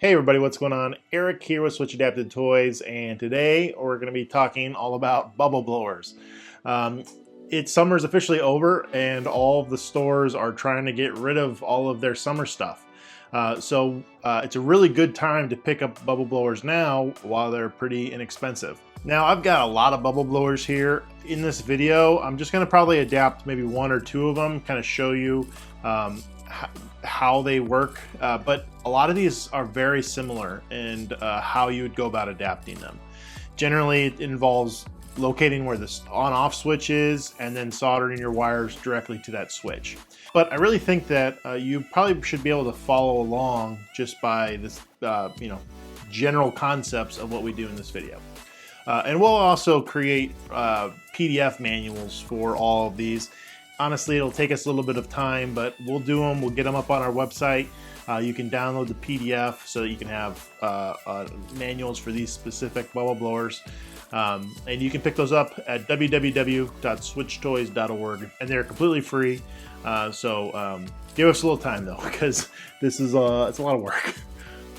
Hey everybody, what's going on? Eric here with Switch Adapted Toys, and today we're going to be talking all about bubble blowers. Summer's officially over, and all of the stores are trying to get rid of all of their summer stuff. It's a really good time to pick up bubble blowers now while they're pretty inexpensive. Now I've got a lot of bubble blowers here. In this video, I'm just going to probably adapt maybe one or two of them, kind of show you how they work, but a lot of these are very similar in how you would go about adapting them. Generally, it involves locating where the on-off switch is and then soldering your wires directly to that switch. But I really think that you probably should be able to follow along just by this, general concepts of what we do in this video. And we'll also create PDF manuals for all of these. Honestly, it'll take us a little bit of time, but we'll do them. We'll get them up on our website. You can download the PDF so that you can have manuals for these specific bubble blowers. And you can pick those up at www.switchtoys.org, and they're completely free. Give us a little time though, because this is it's a lot of work.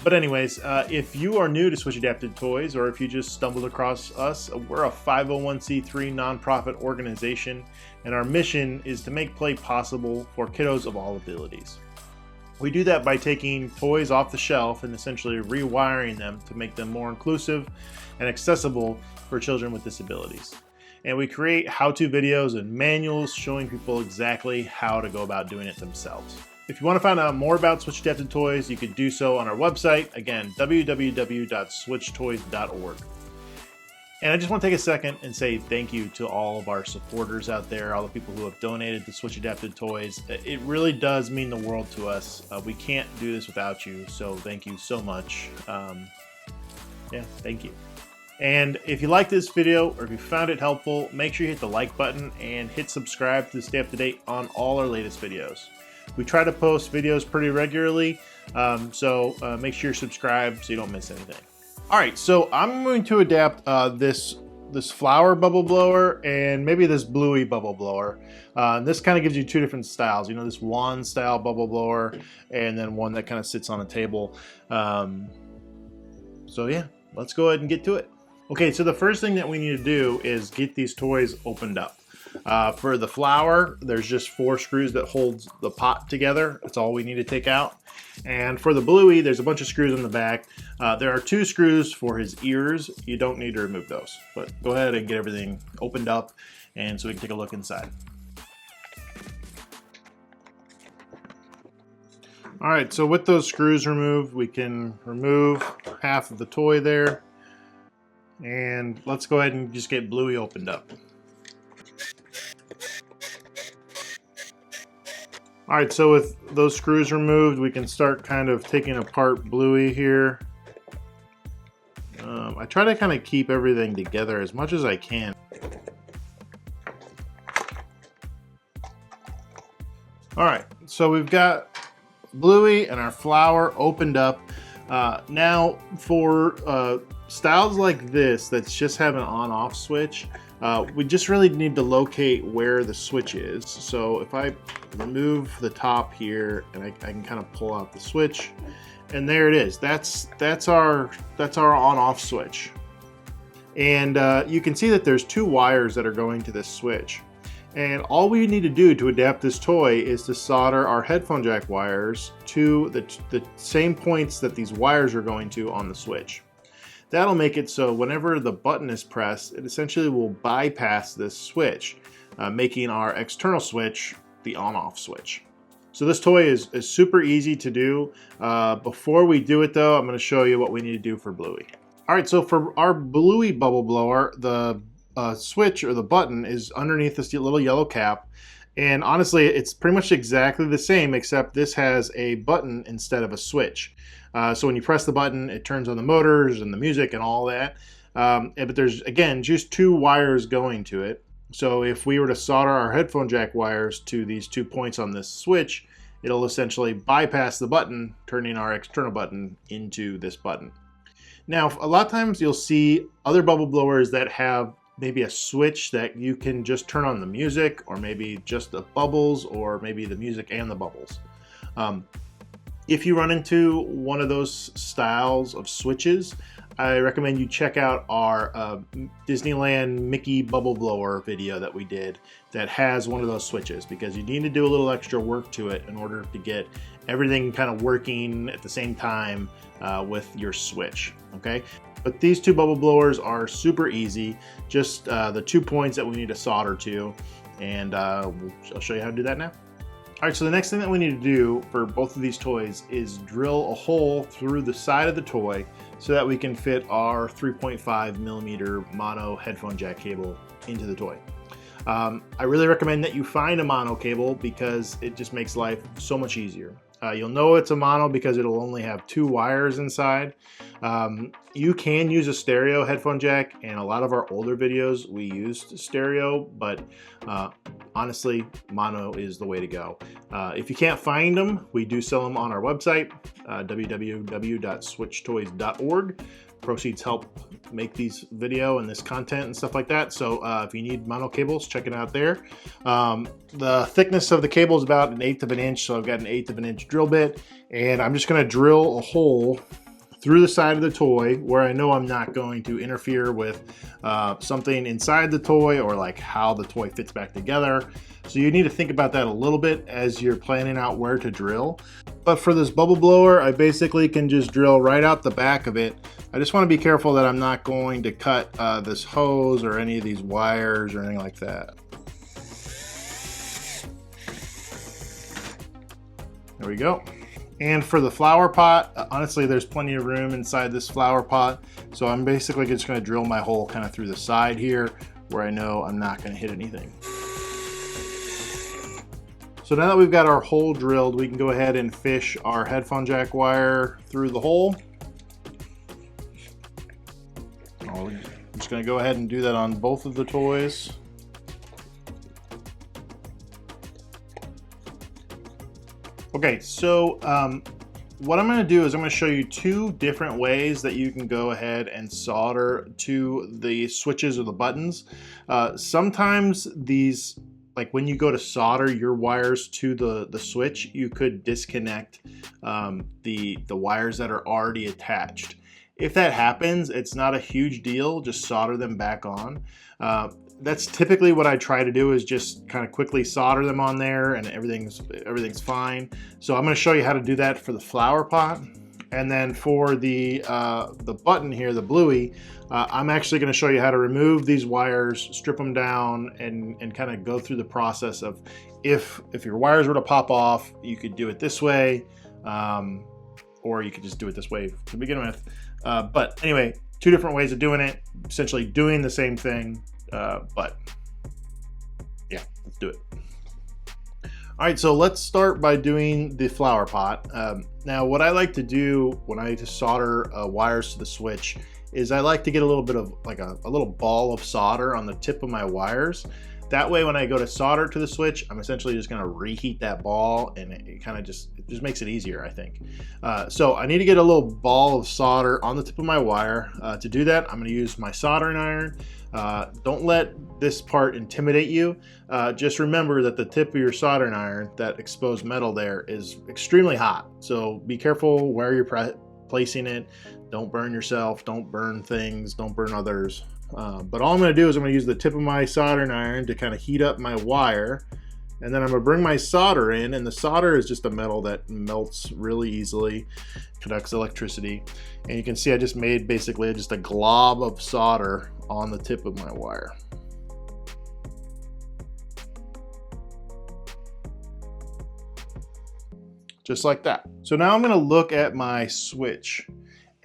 But anyways, if you are new to Switch Adapted Toys, or if you just stumbled across us, we're a 501c3 nonprofit organization, and our mission is to make play possible for kiddos of all abilities. We do that by taking toys off the shelf and essentially rewiring them to make them more inclusive and accessible for children with disabilities. And we create how-to videos and manuals showing people exactly how to go about doing it themselves. If you want to find out more about Switch Adapted Toys, you can do so on our website, again, www.switchtoys.org. And I just want to take a second and say thank you to all of our supporters out there, all the people who have donated to Switch Adapted Toys. It really does mean the world to us. We can't do this without you, so thank you so much. Thank you. And if you like this video, or if you found it helpful, make sure you hit the like button and hit subscribe to stay up to date on all our latest videos. We try to post videos pretty regularly, so make sure you're subscribed so you don't miss anything. All right, so I'm going to adapt this flower bubble blower and maybe this bluey bubble blower. This kind of gives you two different styles, this wand style bubble blower and then one that kind of sits on a table. So yeah, let's go ahead and get to it. Okay, so the first thing that we need to do is get these toys opened up. For the flower, there's just 4 screws that hold the pot together. That's all we need to take out. And for the bluey, there's a bunch of screws on the back. There are 2 screws for his ears. You don't need to remove those, but go ahead and get everything opened up and so we can take a look inside. All right, so with those screws removed, we can remove half of the toy there. And let's go ahead and just get bluey opened up. All right, so with those screws removed, we can start kind of taking apart bluey here. I try to kind of keep everything together as much as I can. All right, so we've got bluey and our flower opened up. Now for styles like this that's just have an on-off switch, we just really need to locate where the switch is. So if I remove the top here and I can kind of pull out the switch, and there it is. That's our on-off switch. And you can see that there's 2 wires that are going to this switch. And all we need to do to adapt this toy is to solder our headphone jack wires to the same points that these wires are going to on the switch. That'll make it so whenever the button is pressed, it essentially will bypass this switch, making our external switch the on-off switch. So this toy is super easy to do. Before we do it though, I'm going to show you what we need to do for bluey. All right, so for our bluey bubble blower, the switch or the button is underneath this little yellow cap. And honestly, it's pretty much exactly the same, except this has a button instead of a switch. So when you press the button, it turns on the motors and the music and all that. But there's, again, just 2 wires going to it. So if we were to solder our headphone jack wires to these 2 points on this switch, it'll essentially bypass the button, turning our external button into this button. Now, a lot of times you'll see other bubble blowers that have maybe a switch that you can just turn on the music, or maybe just the bubbles, or maybe the music and the bubbles. If you run into one of those styles of switches, I recommend you check out our Disneyland Mickey bubble blower video that we did that has one of those switches, because you need to do a little extra work to it in order to get everything kind of working at the same time with your switch, okay? But these two bubble blowers are super easy, just the 2 points that we need to solder to, and I'll show you how to do that now. All right, so the next thing that we need to do for both of these toys is drill a hole through the side of the toy so that we can fit our 3.5 millimeter mono headphone jack cable into the toy. I really recommend that you find a mono cable because it just makes life so much easier. You'll know it's a mono because it'll only have 2 wires inside. You can use a stereo headphone jack, and a lot of our older videos we used stereo, but honestly, mono is the way to go. If you can't find them, we do sell them on our website, www.switchtoys.org. Proceeds help make these video and this content and stuff like that. So if you need mono cables, check it out there. The thickness of the cable is about 1/8 of an inch, so I've got an 1/8 of an inch drill bit, and I'm just going to drill a hole through the side of the toy where I know I'm not going to interfere with something inside the toy or like how the toy fits back together. So you need to think about that a little bit as you're planning out where to drill. But for this bubble blower, I basically can just drill right out the back of it. I just want to be careful that I'm not going to cut this hose or any of these wires or anything like that. There we go. And for the flower pot, honestly, there's plenty of room inside this flower pot. So I'm basically just going to drill my hole kind of through the side here where I know I'm not going to hit anything. So now that we've got our hole drilled, we can go ahead and fish our headphone jack wire through the hole. I'm just going to go ahead and do that on both of the toys. Okay, so what I'm going to do is I'm going to show you 2 different ways that you can go ahead and solder to the switches or the buttons. Sometimes these, like when you go to solder your wires to the switch, you could disconnect the wires that are already attached. If that happens, it's not a huge deal, just solder them back on. That's typically what I try to do, is just kind of quickly solder them on there and everything's fine. So I'm going to show you how to do that for the flower pot. And then for the button here, the bluey, I'm actually going to show you how to remove these wires, strip them down, and kind of go through the process of if your wires were to pop off, you could do it this way, or you could just do it this way to begin with. But anyway, 2 different ways of doing it, essentially doing the same thing. But yeah, let's do it. All right, so let's start by doing the flower pot. Now, what I like to do when I just solder wires to the switch is I like to get a little bit of like a little ball of solder on the tip of my wires. That way, when I go to solder to the switch, I'm essentially just gonna reheat that ball, and it kind of just makes it easier, I think. So I need to get a little ball of solder on the tip of my wire. To do that, I'm gonna use my soldering iron. Don't let this part intimidate you. Just remember that the tip of your soldering iron, that exposed metal there, is extremely hot. So be careful where you're placing it. Don't burn yourself, don't burn things, don't burn others. But all I'm going to do is I'm going to use the tip of my soldering iron to kind of heat up my wire, and then I'm going to bring my solder in, and the solder is just a metal that melts really easily, conducts electricity, and you can see I just made basically just a glob of solder on the tip of my wire. Just like that. So now I'm going to look at my switch.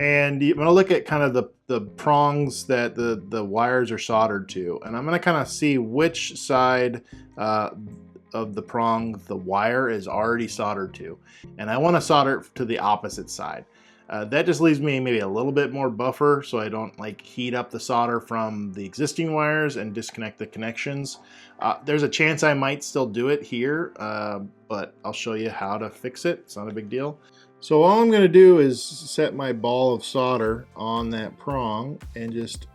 And I'm going to look at kind of the prongs that the wires are soldered to. And I'm going to kind of see which side of the prong the wire is already soldered to. And I want to solder it to the opposite side. That just leaves me maybe a little bit more buffer so I don't like heat up the solder from the existing wires and disconnect the connections. There's a chance I might still do it here, but I'll show you how to fix it. It's not a big deal. So all I'm going to do is set my ball of solder on that prong and just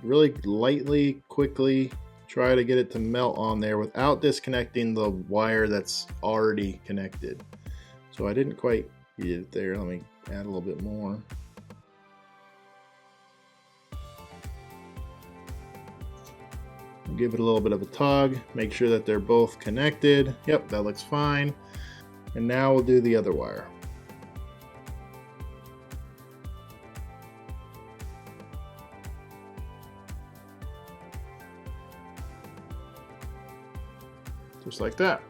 really lightly, quickly try to get it to melt on there without disconnecting the wire that's already connected. So I didn't quite You did it there. Let me add a little bit more. Give it a little bit of a tug. Make sure that they're both connected. Yep, that looks fine. And now we'll do the other wire. Just like that.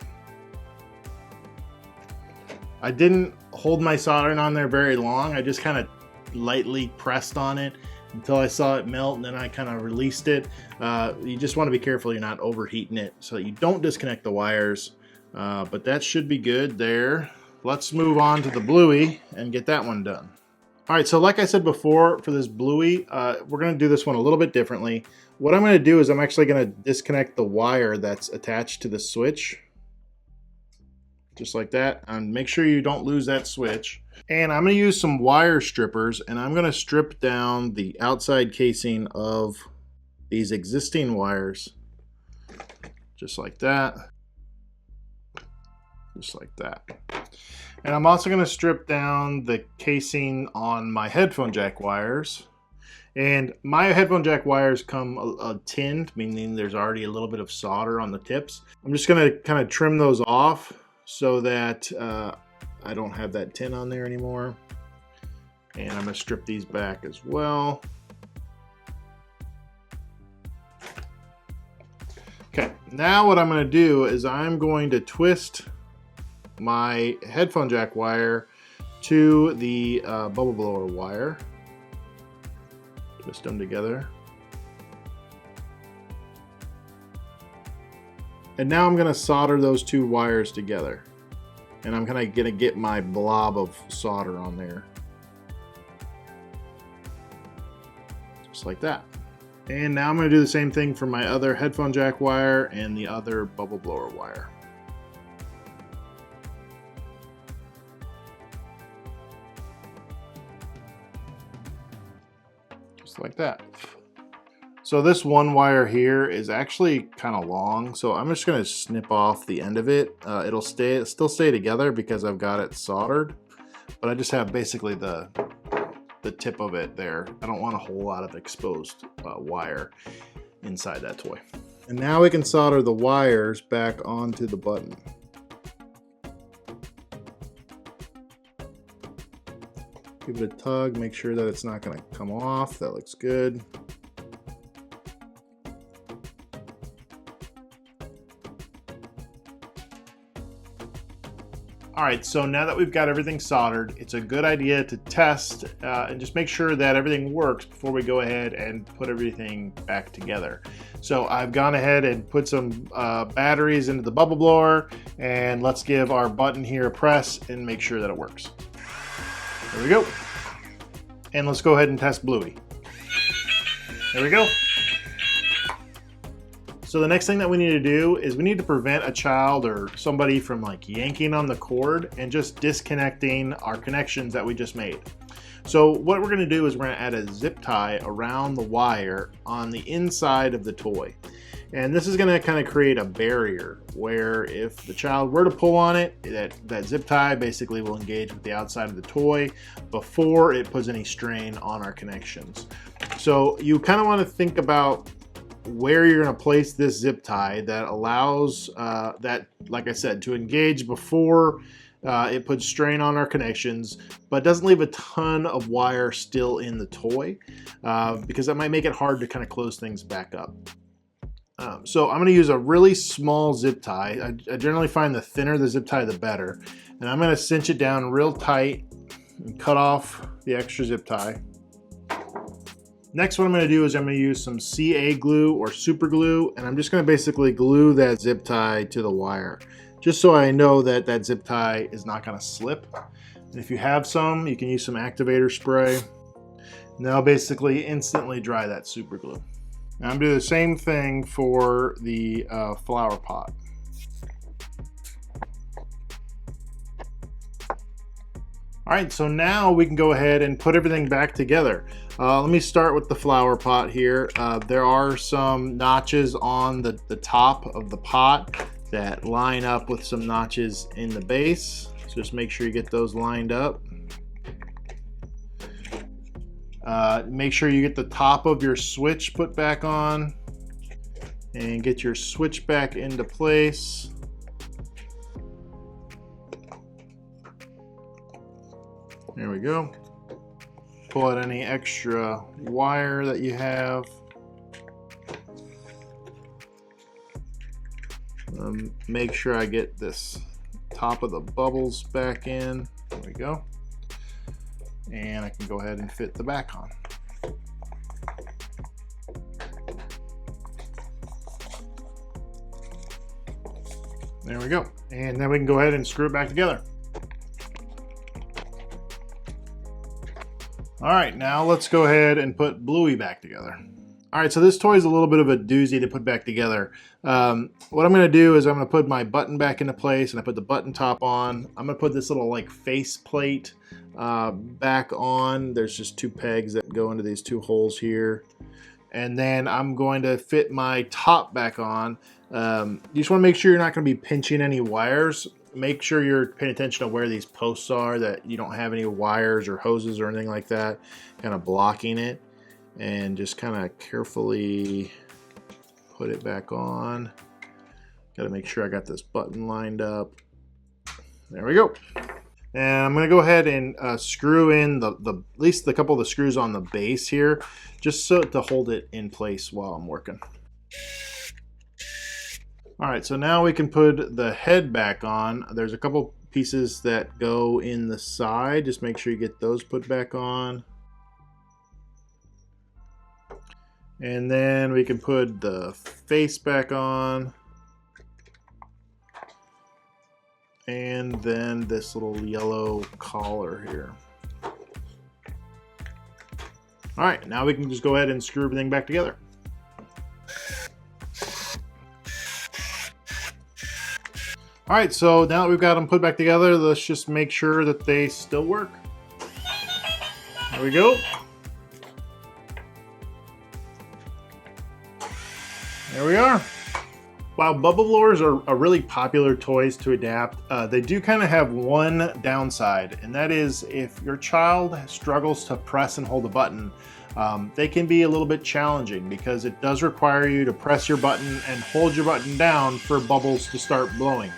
I didn't hold my soldering on there very long. I just kind of lightly pressed on it until I saw it melt, and then I kind of released it. You just want to be careful you're not overheating it so that you don't disconnect the wires, but that should be good there. Let's move on to the bluey and get that one done. All right, so like I said before, for this bluey, we're going to do this one a little bit differently. What I'm going to do is I'm actually going to disconnect the wire that's attached to the switch. Just like that, and make sure you don't lose that switch. And I'm going to use some wire strippers, and I'm going to strip down the outside casing of these existing wires. Just like that. Just like that. And I'm also going to strip down the casing on my headphone jack wires. And my headphone jack wires come tinned, meaning there's already a little bit of solder on the tips. I'm just going to kind of trim those off so that I don't have that tin on there anymore. And I'm going to strip these back as well. Okay, now what I'm going to do is I'm going to twist my headphone jack wire to the bubble blower wire. Twist them together. And now I'm going to solder those two wires together. And I'm going to get my blob of solder on there. Just like that. And now I'm going to do the same thing for my other headphone jack wire and the other bubble blower wire. Just like that. So this one wire here is actually kind of long, so I'm just going to snip off the end of it. It'll still stay together because I've got it soldered, but I just have basically the tip of it there. I don't want a whole lot of exposed wire inside that toy. And now we can solder the wires back onto the button. Give it a tug, make sure that it's not going to come off. That looks good. All right, so now that we've got everything soldered, it's a good idea to test and just make sure that everything works before we go ahead and put everything back together. So I've gone ahead and put some batteries into the bubble blower, and let's give our button here a press and make sure that it works. There we go. And let's go ahead and test Bluey. There we go. So the next thing that we need to do is we need to prevent a child or somebody from like yanking on the cord and just disconnecting our connections that we just made. So what we're going to do is we're going to add a zip tie around the wire on the inside of the toy. And this is going to kind of create a barrier where if the child were to pull on it, that zip tie basically will engage with the outside of the toy before it puts any strain on our connections. So you kind of want to think about where you're going to place this zip tie that allows that, like I said, to engage before it puts strain on our connections, but doesn't leave a ton of wire still in the toy because that might make it hard to kind of close things back up. So I'm going to use a really small zip tie. I generally find the thinner the zip tie, the better. And I'm going to cinch it down real tight and cut off the extra zip tie. Next, what I'm going to do is I'm going to use some CA glue or super glue, and I'm just going to basically glue that zip tie to the wire, just so I know that that zip tie is not going to slip. And if you have some, you can use some activator spray. And that'll basically instantly dry that super glue. Now I'm doing the same thing for the flower pot. All right, so now we can go ahead and put everything back together. Let me start with the flower pot here. There are some notches on the top of the pot that line up with some notches in the base. So Just make sure you get those lined up. Make sure you get the top of your switch put back on and get your switch back into place. There we go. Pull out any extra wire that you have. Make sure I get this top of the bubbles back in. There we go. And I can go ahead and fit the back on. There we go. And then we can go ahead and screw it back together. All right, now let's go ahead and put Bluey back together. All right, so this toy is a little bit of a doozy to put back together. What I'm gonna do is I'm gonna put my button back into place, and I put the button top on. I'm gonna put this little like face plate back on. There's just 2 pegs that go into these 2 holes here. And then I'm going to fit my top back on. You just wanna make sure you're not gonna be pinching any wires. Make sure you're paying attention to where these posts are, that you don't have any wires or hoses or anything like that kind of blocking it. And just kind of carefully put it back on. Got to make sure I got this button lined up. There we go. And I'm going to go ahead and screw in at least a couple of the screws on the base here, just so to hold it in place while I'm working. All right, so now we can put the head back on. There's a couple pieces that go in the side. Just make sure you get those put back on. And then we can put the face back on. And then this little yellow collar here. All right, now we can just go ahead and screw everything back together. All right, so now that we've got them put back together, let's just make sure that they still work. There we go. There we are. While bubble blowers are really popular toys to adapt, they do kind of have one downside, and that is if your child struggles to press and hold a button, they can be a little bit challenging because it does require you to press your button and hold your button down for bubbles to start blowing.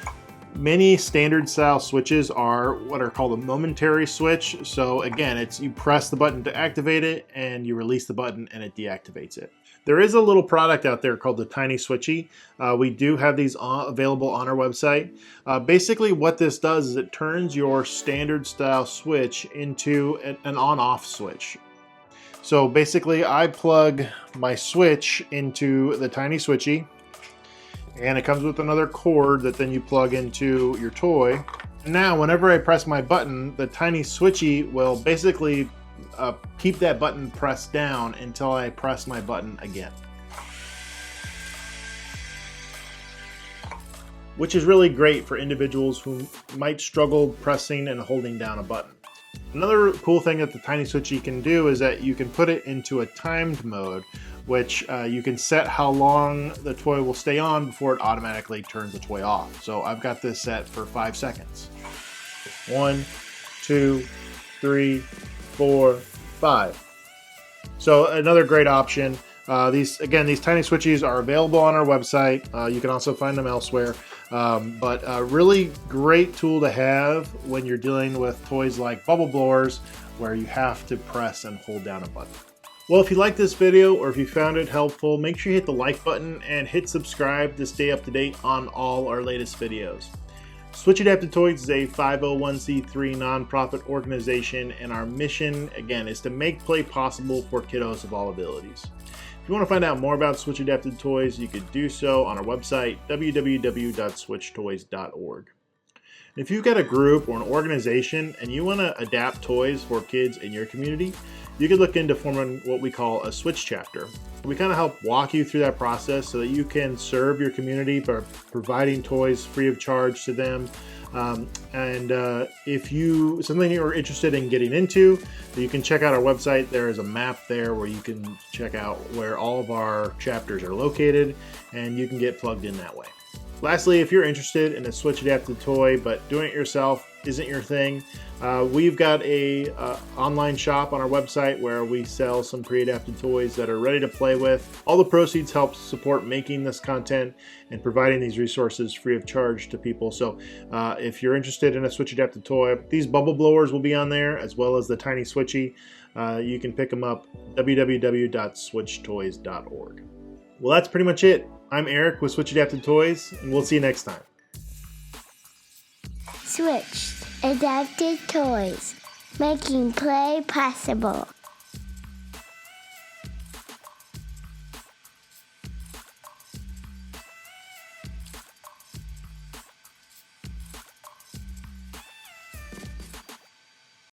Many standard style switches are what are called a momentary switch. So again, it's you press the button to activate it and you release the button and it deactivates it. There is a little product out there called the Tiny Switchy. We do have these available on our website. Basically what this does is it turns your standard style switch into an on-off switch. So basically I plug my switch into the Tiny Switchy, and it comes with another cord that then you plug into your toy. Now whenever I press my button, the Tiny Switchy will basically keep that button pressed down until I press my button again. Which is really great for individuals who might struggle pressing and holding down a button. Another cool thing that the Tiny Switchy can do is that you can put it into a timed mode, which you can set how long the toy will stay on before it automatically turns the toy off. So I've got this set for 5 seconds. 1, 2, 3, 4, 5. So another great option. These Tiny Switchies are available on our website. You can also find them elsewhere. But a really great tool to have when you're dealing with toys like bubble blowers, where you have to press and hold down a button. Well, if you liked this video or if you found it helpful, make sure you hit the like button and hit subscribe to stay up to date on all our latest videos. Switch Adapted Toys is a 501c3 nonprofit organization, and our mission, again, is to make play possible for kiddos of all abilities. If you want to find out more about Switch Adapted Toys, you could do so on our website, www.switchtoys.org. If you've got a group or an organization and you want to adapt toys for kids in your community, you could look into forming what we call a Switch chapter. We kind of help walk you through that process so that you can serve your community by providing toys free of charge to them. If something you're interested in getting into, you can check out our website. There is a map there where you can check out where all of our chapters are located, and you can get plugged in that way. Lastly, if you're interested in a Switch Adapted toy but doing it yourself, isn't your thing, we've got a online shop on our website where we sell some pre-adapted toys that are ready to play with. All the proceeds help support making this content and providing these resources free of charge to people. So if you're interested in a Switch adapted toy, these bubble blowers will be on there, as well as the tiny Switchy. You can pick them up www.switchtoys.org. Well, that's pretty much it. I'm Eric with Switch Adapted Toys, and we'll see you next time. Switch Adapted Toys, making play possible.